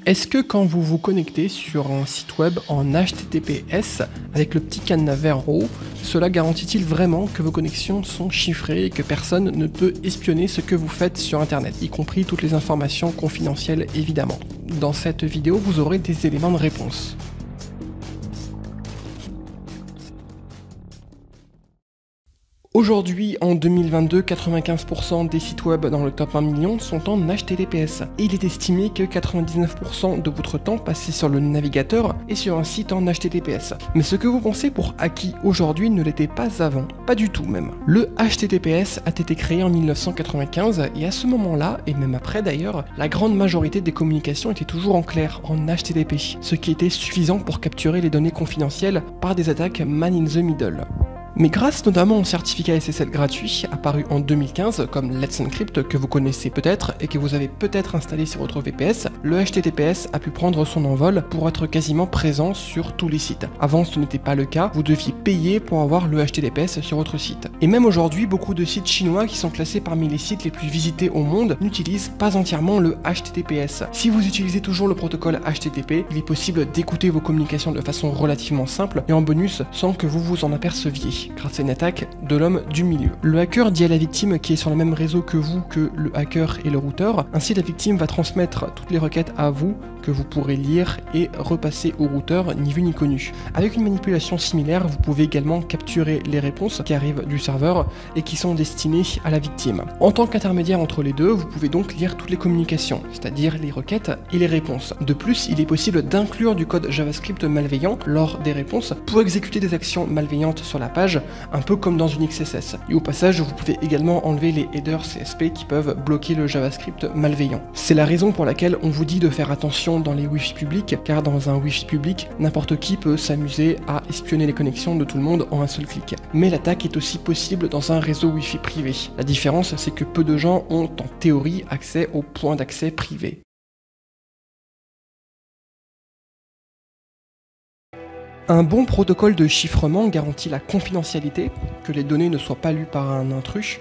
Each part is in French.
Est-ce que quand vous vous connectez sur un site web en HTTPS avec le petit cadenas vert en haut, cela garantit-il vraiment que vos connexions sont chiffrées et que personne ne peut espionner ce que vous faites sur internet, y compris toutes les informations confidentielles évidemment? Dans cette vidéo, vous aurez des éléments de réponse. Aujourd'hui, en 2022, 95% des sites web dans le top 1 million sont en HTTPS. Et il est estimé que 99% de votre temps passé sur le navigateur est sur un site en HTTPS. Mais ce que vous pensez pour acquis aujourd'hui ne l'était pas avant. Pas du tout même. Le HTTPS a été créé en 1995 et à ce moment-là, et même après d'ailleurs, la grande majorité des communications étaient toujours en clair, en HTTP, ce qui était suffisant pour capturer les données confidentielles par des attaques man in the middle. Mais grâce notamment au certificat SSL gratuit apparu en 2015 comme Let's Encrypt que vous connaissez peut-être et que vous avez peut-être installé sur votre VPS, le HTTPS a pu prendre son envol pour être quasiment présent sur tous les sites. Avant ce n'était pas le cas, vous deviez payer pour avoir le HTTPS sur votre site. Et même aujourd'hui, beaucoup de sites chinois qui sont classés parmi les sites les plus visités au monde n'utilisent pas entièrement le HTTPS. Si vous utilisez toujours le protocole HTTP, il est possible d'écouter vos communications de façon relativement simple et en bonus sans que vous vous en aperceviez, grâce à une attaque de l'homme du milieu. Le hacker dit à la victime qui est sur le même réseau que vous que le hacker est le routeur, ainsi la victime va transmettre toutes les requêtes à vous que vous pourrez lire et repasser au routeur ni vu ni connu. Avec une manipulation similaire, vous pouvez également capturer les réponses qui arrivent du serveur et qui sont destinées à la victime. En tant qu'intermédiaire entre les deux, vous pouvez donc lire toutes les communications, c'est-à-dire les requêtes et les réponses. De plus, il est possible d'inclure du code JavaScript malveillant lors des réponses pour exécuter des actions malveillantes sur la page, un peu comme dans une XSS. Et au passage, vous pouvez également enlever les headers CSP qui peuvent bloquer le JavaScript malveillant. C'est la raison pour laquelle on vous dit de faire attention dans les Wi-Fi publics, car dans un Wi-Fi public, n'importe qui peut s'amuser à espionner les connexions de tout le monde en un seul clic. Mais l'attaque est aussi possible dans un réseau Wi-Fi privé. La différence, c'est que peu de gens ont en théorie accès aux points d'accès privés. Un bon protocole de chiffrement garantit la confidentialité, que les données ne soient pas lues par un intrus,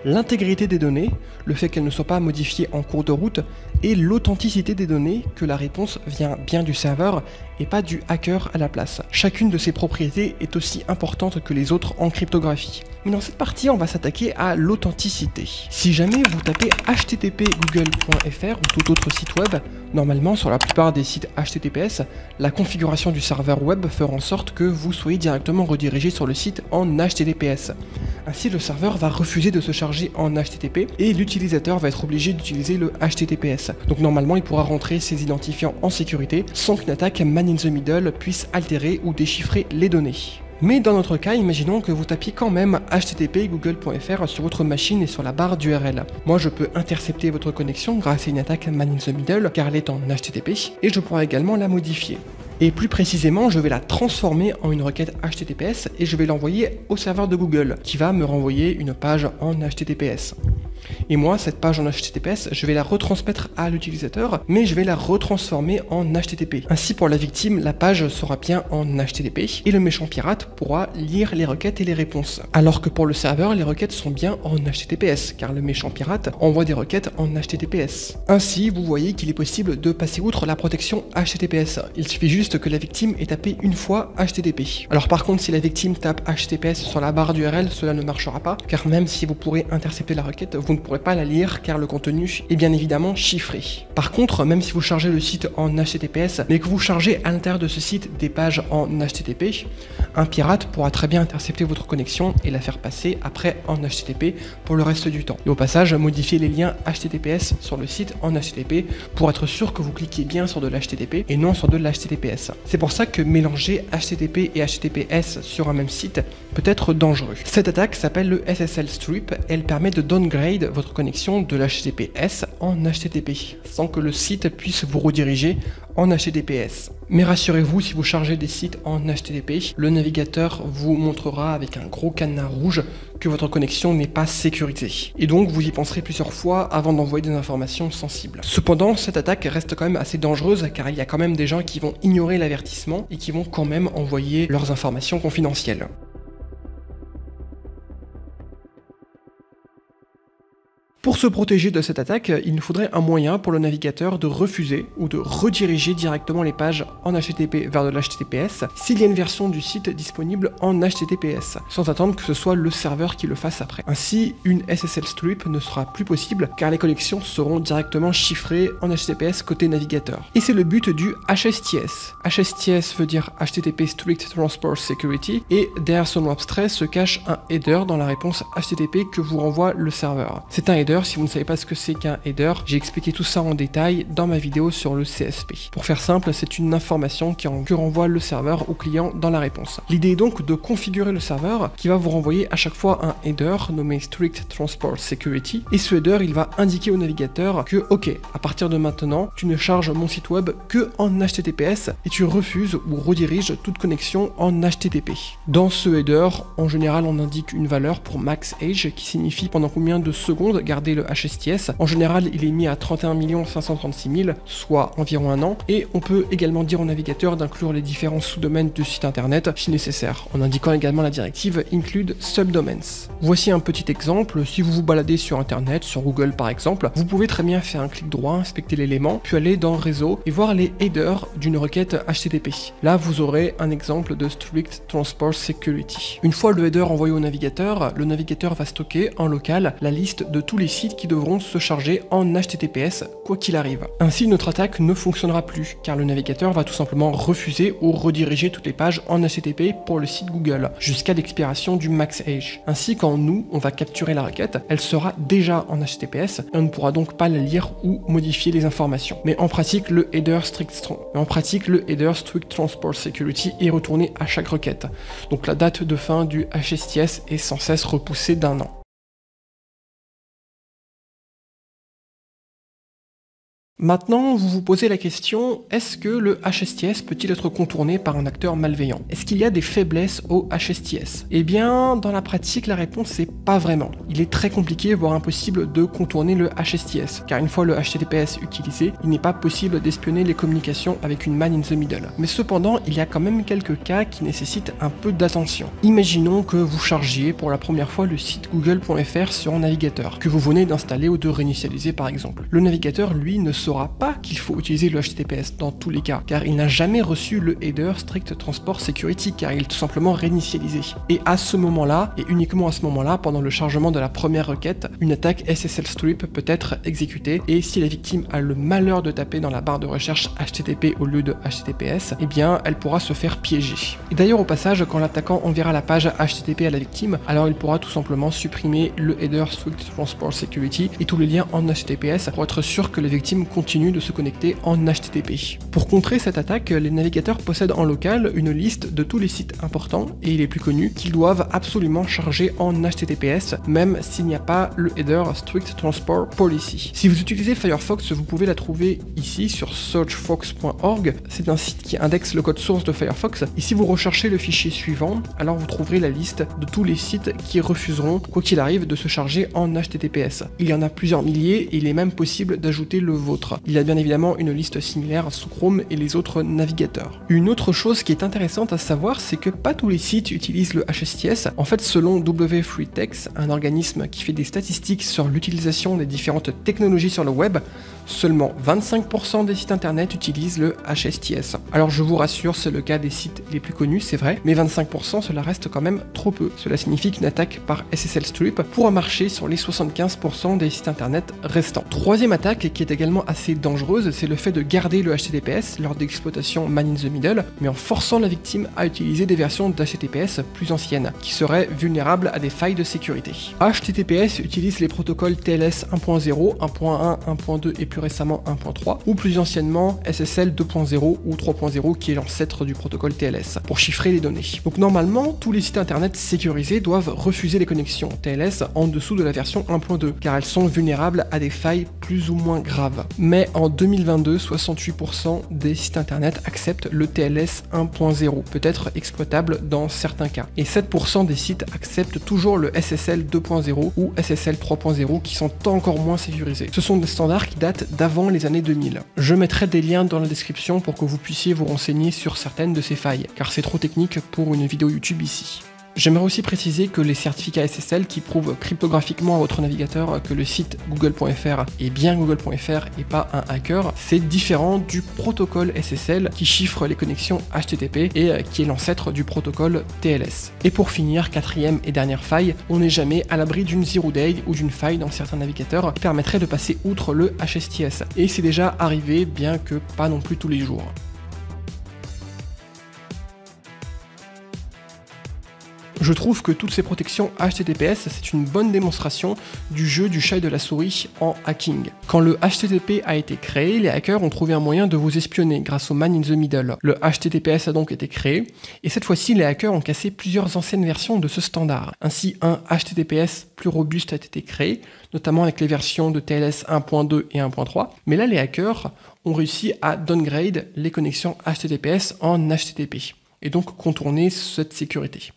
l'intégrité des données, le fait qu'elles ne soient pas modifiées en cours de route, et l'authenticité des données, que la réponse vient bien du serveur et pas du hacker à la place. Chacune de ces propriétés est aussi importante que les autres en cryptographie. Mais dans cette partie, on va s'attaquer à l'authenticité. Si jamais vous tapez http://google.fr ou tout autre site web, normalement sur la plupart des sites HTTPS, la configuration du serveur web fera en sorte que vous soyez directement redirigé sur le site en HTTPS. Ainsi, le serveur va refuser de se charger en HTTP et l'utilisateur va être obligé d'utiliser le HTTPS. Donc normalement, il pourra rentrer ses identifiants en sécurité sans qu'une attaque man in the middle puisse altérer ou déchiffrer les données. Mais dans notre cas, imaginons que vous tapiez quand même http://google.fr sur votre machine et sur la barre d'URL. Moi, je peux intercepter votre connexion grâce à une attaque man in the middle car elle est en HTTP et je pourrai également la modifier. Et plus précisément, je vais la transformer en une requête HTTPS et je vais l'envoyer au serveur de Google qui va me renvoyer une page en HTTPS. Et moi, cette page en HTTPS, je vais la retransmettre à l'utilisateur, mais je vais la retransformer en HTTP. Ainsi, pour la victime, la page sera bien en HTTP et le méchant pirate pourra lire les requêtes et les réponses. Alors que pour le serveur, les requêtes sont bien en HTTPS, car le méchant pirate envoie des requêtes en HTTPS. Ainsi, vous voyez qu'il est possible de passer outre la protection HTTPS. Il suffit juste que la victime ait tapé une fois HTTP. Alors par contre, si la victime tape HTTPS sur la barre d'URL, cela ne marchera pas, car même si vous pourrez intercepter la requête, vous ne pourrez pas la lire car le contenu est bien évidemment chiffré. Par contre, même si vous chargez le site en HTTPS, mais que vous chargez à l'intérieur de ce site des pages en HTTP, un pirate pourra très bien intercepter votre connexion et la faire passer après en HTTP pour le reste du temps. Et au passage, modifier les liens HTTPS sur le site en HTTP pour être sûr que vous cliquez bien sur de l'HTTP et non sur de l'HTTPS. C'est pour ça que mélanger HTTP et HTTPS sur un même site peut être dangereux. Cette attaque s'appelle le SSL Strip, elle permet de downgrade votre connexion de l'HTTPS en HTTP, sans que le site puisse vous rediriger en HTTPS. Mais rassurez-vous, si vous chargez des sites en HTTP, le navigateur vous montrera avec un gros cadenas rouge que votre connexion n'est pas sécurisée. Et donc vous y penserez plusieurs fois avant d'envoyer des informations sensibles. Cependant, cette attaque reste quand même assez dangereuse car il y a quand même des gens qui vont ignorer l'avertissement et qui vont quand même envoyer leurs informations confidentielles. Pour se protéger de cette attaque, il nous faudrait un moyen pour le navigateur de refuser ou de rediriger directement les pages en HTTP vers de l'HTTPS s'il y a une version du site disponible en HTTPS, sans attendre que ce soit le serveur qui le fasse après. Ainsi, une SSL strip ne sera plus possible car les connexions seront directement chiffrées en HTTPS côté navigateur. Et c'est le but du HSTS. HSTS veut dire HTTP Strict Transport Security, et derrière ce nom abstrait se cache un header dans la réponse HTTP que vous renvoie le serveur. C'est un header. Si vous ne savez pas ce que c'est qu'un header, j'ai expliqué tout ça en détail dans ma vidéo sur le CSP. Pour faire simple, c'est une information que renvoie le serveur au client dans la réponse. L'idée est donc de configurer le serveur qui va vous renvoyer à chaque fois un header nommé Strict Transport Security, et ce header il va indiquer au navigateur que ok, à partir de maintenant, tu ne charges mon site web que en HTTPS et tu refuses ou rediriges toute connexion en HTTP. Dans ce header, en général, on indique une valeur pour max age qui signifie pendant combien de secondes garder le HSTS. En général, il est mis à 31 536 000, soit environ un an, et on peut également dire au navigateur d'inclure les différents sous-domaines du site internet si nécessaire, en indiquant également la directive include subdomains. Voici un petit exemple. Si vous vous baladez sur internet, sur Google par exemple, vous pouvez très bien faire un clic droit, inspecter l'élément, puis aller dans réseau et voir les headers d'une requête HTTP. Là, vous aurez un exemple de Strict Transport Security. Une fois le header envoyé au navigateur, le navigateur va stocker en local la liste de tous les sites qui devront se charger en HTTPS quoi qu'il arrive. Ainsi, notre attaque ne fonctionnera plus, car le navigateur va tout simplement refuser ou rediriger toutes les pages en HTTP pour le site Google, jusqu'à l'expiration du max age. Ainsi, quand nous, on va capturer la requête, elle sera déjà en HTTPS, et on ne pourra donc pas la lire ou modifier les informations. Mais en pratique, le header Strict Transport Security est retourné à chaque requête. Donc la date de fin du HSTS est sans cesse repoussée d'1 an. Maintenant, vous vous posez la question, est-ce que le HSTS peut-il être contourné par un acteur malveillant? Est-ce qu'il y a des faiblesses au HSTS? Eh bien, dans la pratique, la réponse est pas vraiment. Il est très compliqué, voire impossible de contourner le HSTS, car une fois le HTTPS utilisé, il n'est pas possible d'espionner les communications avec une man in the middle. Mais cependant, il y a quand même quelques cas qui nécessitent un peu d'attention. Imaginons que vous chargiez pour la première fois le site google.fr sur un navigateur, que vous venez d'installer ou de réinitialiser par exemple. Le navigateur, lui, ne saura pas qu'il faut utiliser le HTTPS dans tous les cas, car il n'a jamais reçu le header Strict Transport Security, car il est tout simplement réinitialisé. Et à ce moment-là, et uniquement à ce moment-là, pendant le chargement de la première requête, une attaque SSL strip peut être exécutée, et si la victime a le malheur de taper dans la barre de recherche HTTP au lieu de HTTPS, eh bien elle pourra se faire piéger. Et d'ailleurs au passage, quand l'attaquant enverra la page HTTP à la victime, alors il pourra tout simplement supprimer le header Strict Transport Security et tous les liens en HTTPS pour être sûr que la victime continue de se connecter en HTTP. Pour contrer cette attaque, les navigateurs possèdent en local une liste de tous les sites importants et les plus connus qu'ils doivent absolument charger en HTTPS, même s'il n'y a pas le header Strict Transport Policy. Si vous utilisez Firefox, vous pouvez la trouver ici sur searchfox.org. C'est un site qui indexe le code source de Firefox, et si vous recherchez le fichier suivant, alors vous trouverez la liste de tous les sites qui refuseront, quoi qu'il arrive, de se charger en HTTPS. Il y en a plusieurs milliers et il est même possible d'ajouter le vôtre. Il y a bien évidemment une liste similaire sous Chrome et les autres navigateurs. Une autre chose qui est intéressante à savoir, c'est que pas tous les sites utilisent le HSTS. En fait, selon W3Techs, un organisme qui fait des statistiques sur l'utilisation des différentes technologies sur le web, seulement 25% des sites internet utilisent le HSTS. Alors je vous rassure, c'est le cas des sites les plus connus, c'est vrai, mais 25% cela reste quand même trop peu. Cela signifie qu'une attaque par SSL strip pourra marcher sur les 75% des sites internet restants. Troisième attaque, qui est également assez dangereuse, c'est le fait de garder le HTTPS lors d'exploitation man in the middle, mais en forçant la victime à utiliser des versions d'HTTPS plus anciennes, qui seraient vulnérables à des failles de sécurité. HTTPS utilise les protocoles TLS 1.0, 1.1, 1.2 et plus récemment 1.3, ou plus anciennement SSL 2.0 ou 3.0 qui est l'ancêtre du protocole TLS, pour chiffrer les données. Donc normalement, tous les sites internet sécurisés doivent refuser les connexions TLS en dessous de la version 1.2, car elles sont vulnérables à des failles plus ou moins graves. Mais en 2022, 68% des sites internet acceptent le TLS 1.0, peut-être exploitable dans certains cas. Et 7% des sites acceptent toujours le SSL 2.0 ou SSL 3.0 qui sont encore moins sécurisés. Ce sont des standards qui datent d'avant les années 2000. Je mettrai des liens dans la description pour que vous puissiez vous renseigner sur certaines de ces failles, car c'est trop technique pour une vidéo YouTube ici. J'aimerais aussi préciser que les certificats SSL qui prouvent cryptographiquement à votre navigateur que le site google.fr est bien google.fr et pas un hacker, c'est différent du protocole SSL qui chiffre les connexions HTTP et qui est l'ancêtre du protocole TLS. Et pour finir, quatrième et dernière faille, on n'est jamais à l'abri d'une zero day ou d'une faille dans certains navigateurs qui permettrait de passer outre le HSTS. Et c'est déjà arrivé, bien que pas non plus tous les jours. Je trouve que toutes ces protections HTTPS, c'est une bonne démonstration du jeu du chat et de la souris en hacking. Quand le HTTP a été créé, les hackers ont trouvé un moyen de vous espionner grâce au man in the middle. Le HTTPS a donc été créé, et cette fois-ci, les hackers ont cassé plusieurs anciennes versions de ce standard. Ainsi, un HTTPS plus robuste a été créé, notamment avec les versions de TLS 1.2 et 1.3. Mais là, les hackers ont réussi à downgrade les connexions HTTPS en HTTP. Et donc contourner cette sécurité.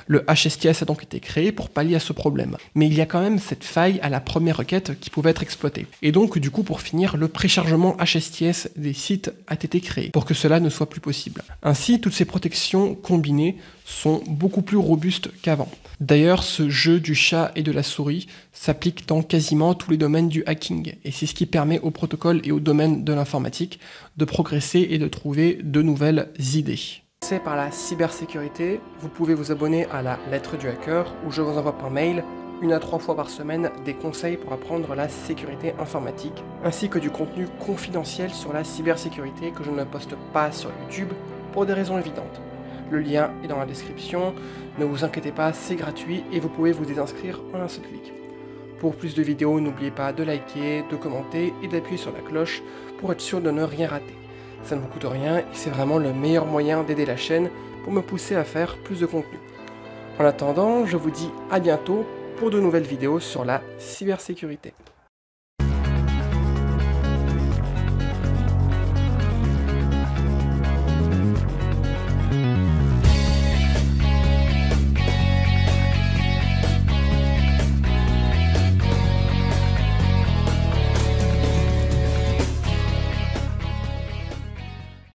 Le HSTS a donc été créé pour pallier à ce problème. Mais il y a quand même cette faille à la première requête qui pouvait être exploitée. Et donc du coup pour finir, le préchargement HSTS des sites a été créé pour que cela ne soit plus possible. Ainsi, toutes ces protections combinées sont beaucoup plus robustes qu'avant. D'ailleurs, ce jeu du chat et de la souris s'applique dans quasiment tous les domaines du hacking. Et c'est ce qui permet au protocole et au domaine de l'informatique de progresser et de trouver de nouvelles idées. C'est par la cybersécurité, vous pouvez vous abonner à la lettre du hacker où je vous envoie par mail 1 à 3 fois par semaine des conseils pour apprendre la sécurité informatique, ainsi que du contenu confidentiel sur la cybersécurité que je ne poste pas sur YouTube pour des raisons évidentes. Le lien est dans la description, ne vous inquiétez pas, c'est gratuit et vous pouvez vous désinscrire en un seul clic. Pour plus de vidéos, n'oubliez pas de liker, de commenter et d'appuyer sur la cloche pour être sûr de ne rien rater. Ça ne vous coûte rien et c'est vraiment le meilleur moyen d'aider la chaîne pour me pousser à faire plus de contenu. En attendant, je vous dis à bientôt pour de nouvelles vidéos sur la cybersécurité.